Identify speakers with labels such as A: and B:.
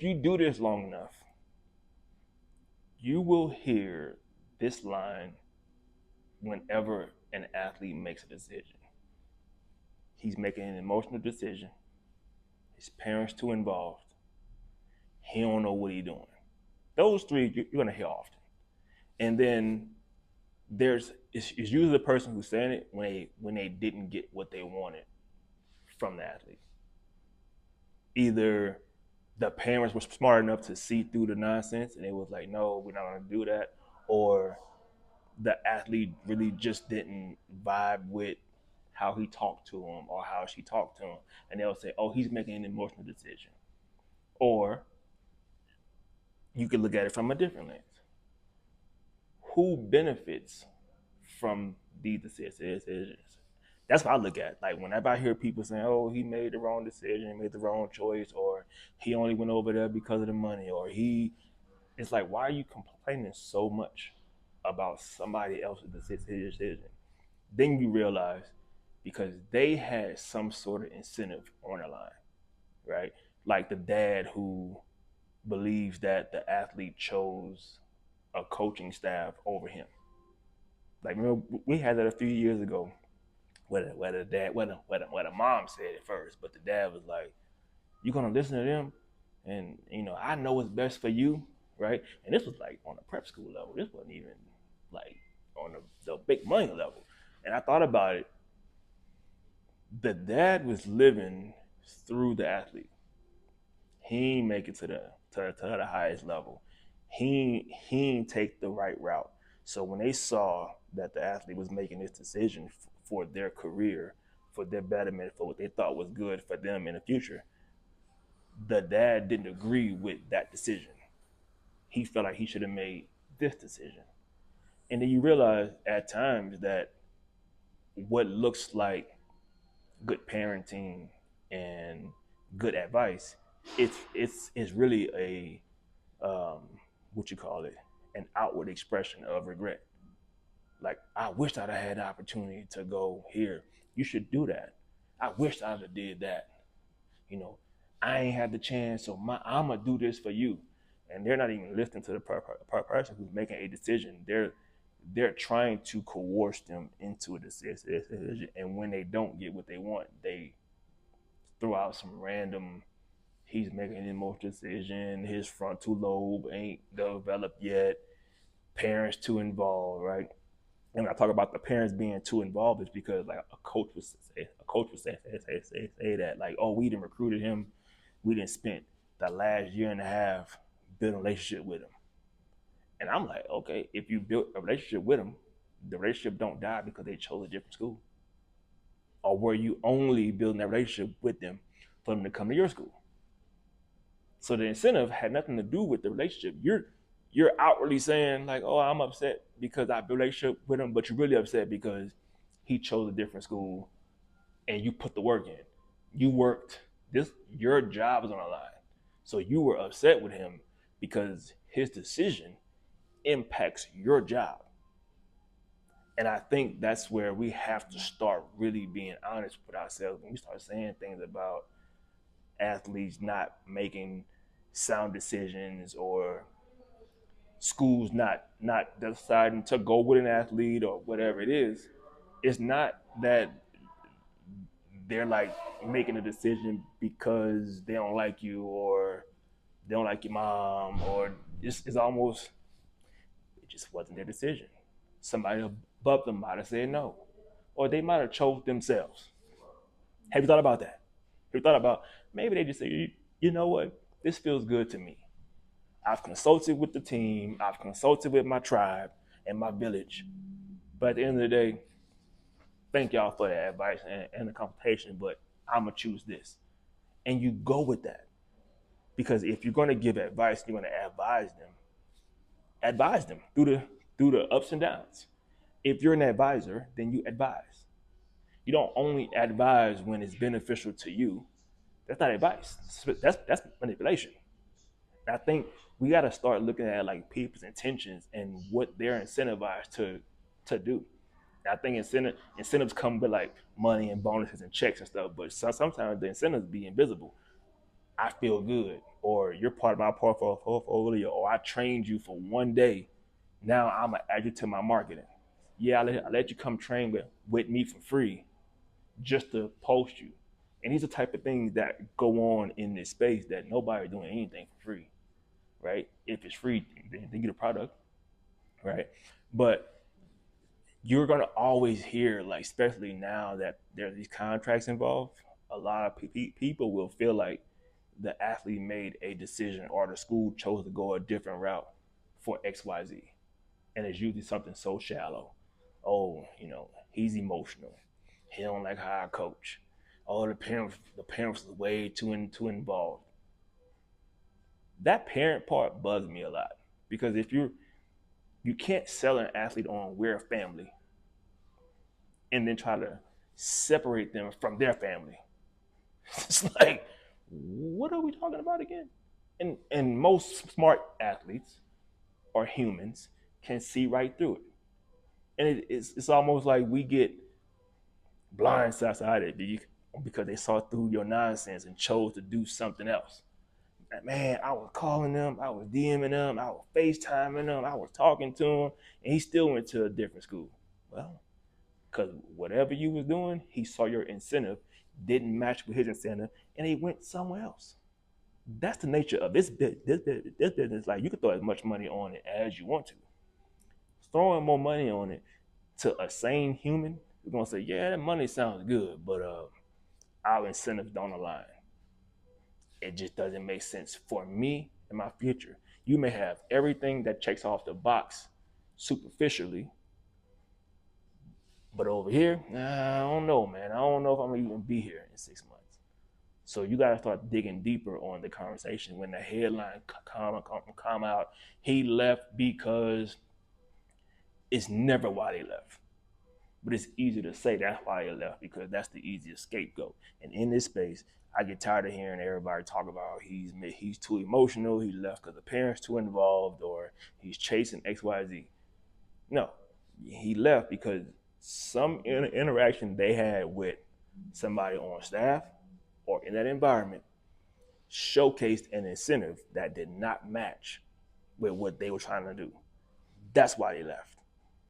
A: If you do this long enough, you will hear this line whenever an athlete makes a decision. He's making an emotional decision. His parents too involved. He don't know what he's doing. Those three you're gonna hear often. And then it's usually the person who's saying it when they didn't get what they wanted from the athlete. Either the parents were smart enough to see through the nonsense and they was like, no, we're not gonna do that, or the athlete really just didn't vibe with how he talked to him or how she talked to him, and they'll say, oh, he's making an emotional decision. Or you could look at it from a different lens. Who benefits from these decisions? That's what I look at. Like whenever I hear people saying, "Oh, he made the wrong decision, he made the wrong choice," or "He only went over there because of the money," or it's like, why are you complaining so much about somebody else's decision? Then you realize because they had some sort of incentive on the line, right? Like the dad who believes that the athlete chose a coaching staff over him. Like remember we had that a few years ago where the dad where the mom said it first, but the dad was like, "You gonna listen to them?" And I know what's best for you, right? And this was like on a prep school level. This wasn't even like on the big money level. And I thought about it. The dad was living through the athlete. He ain't make it to the highest level. He ain't take the right route. So when they saw that the athlete was making this decision for their career, for their betterment, for what they thought was good for them in the future, the dad didn't agree with that decision. He felt like he should have made this decision. And then you realize at times that what looks like good parenting and good advice, it's really a what you call it, an outward expression of regret. Like, I wish I'd have had the opportunity to go here. You should do that. I wish I'd have did that. You know, I ain't had the chance, so I'm gonna do this for you. And they're not even listening to the person who's making a decision. They're trying to coerce them into a decision, and when they don't get what they want, they throw out some random. He's making an emotional decision. His frontal lobe ain't developed yet. Parents too involved, right? And when I talk about the parents being too involved, it's because like a coach would say that like, oh, we didn't recruited him, we didn't spent the last year and a half building a relationship with him. And I'm like, okay, if you built a relationship with him, the relationship don't die because they chose a different school. Or were you only building that relationship with them for them to come to your school? So the incentive had nothing to do with the relationship. You're outwardly saying like, oh, I'm upset because I built a relationship with him, but you're really upset because he chose a different school and you put the work in. You worked this your job is on the line. So you were upset with him because his decision impacts your job. And I think that's where we have to start really being honest with ourselves when we start saying things about athletes not making sound decisions or schools not deciding to go with an athlete or whatever it is. It's not that they're like making a decision because they don't like you or they don't like your mom or it's almost it just wasn't their decision. Somebody above them might have said no, or they might have chose themselves. Have you thought about that? Have you thought about maybe they just say, you know what, this feels good to me. I've consulted with the team, I've consulted with my tribe and my village, but at the end of the day, thank y'all for the advice and the consultation, but I'm gonna choose this, and you go with that because if you're gonna give advice, you're gonna advise them through the ups and downs. If you're an advisor, then you advise. You don't only advise when it's beneficial to you. That's not advice. That's manipulation. And I think we got to start looking at like people's intentions and what they're incentivized to do. And I think incentives come with like money and bonuses and checks and stuff, but sometimes the incentives be invisible. I feel good, or you're part of my portfolio, or I trained you for one day. Now I'm gonna add you to my marketing. Yeah, I let you come train with me for free just to post you. And these are the type of things that go on in this space that nobody doing anything for free, right? If it's free, then get a product, right? But you're gonna always hear, like, especially now that there's these contracts involved, a lot of people will feel like the athlete made a decision or the school chose to go a different route for XYZ. And it's usually something so shallow. Oh, he's emotional. He don't like how I coach. Oh, the parents are way too involved. That parent part bugs me a lot because if you can't sell an athlete on we're a family and then try to separate them from their family. It's like, what are we talking about again? And most smart athletes or humans can see right through it. And it's almost like we get blindsided because they saw through your nonsense and chose to do something else. Man, I was calling them, I was DMing them, I was FaceTiming them, I was talking to him, and he still went to a different school. Well, because whatever you was doing, he saw your incentive didn't match with his incentive, and he went somewhere else. That's the nature of this business. Like, you can throw as much money on it as you want to. Throwing more money on it to a sane human is gonna say, yeah, that money sounds good, but our incentives don't align. It just doesn't make sense for me and my future. You may have everything that checks off the box superficially, but over here, nah, I don't know, man. I don't know if I'm gonna even be here in 6 months. So you gotta start digging deeper on the conversation. When the headline come out, he left because it's never why they left. But it's easy to say that's why he left because that's the easiest scapegoat. And in this space, I get tired of hearing everybody talk about he's too emotional, he left because the parents too involved, or he's chasing XYZ. No, he left because some interaction they had with somebody on staff or in that environment showcased an incentive that did not match with what they were trying to do. That's why they left.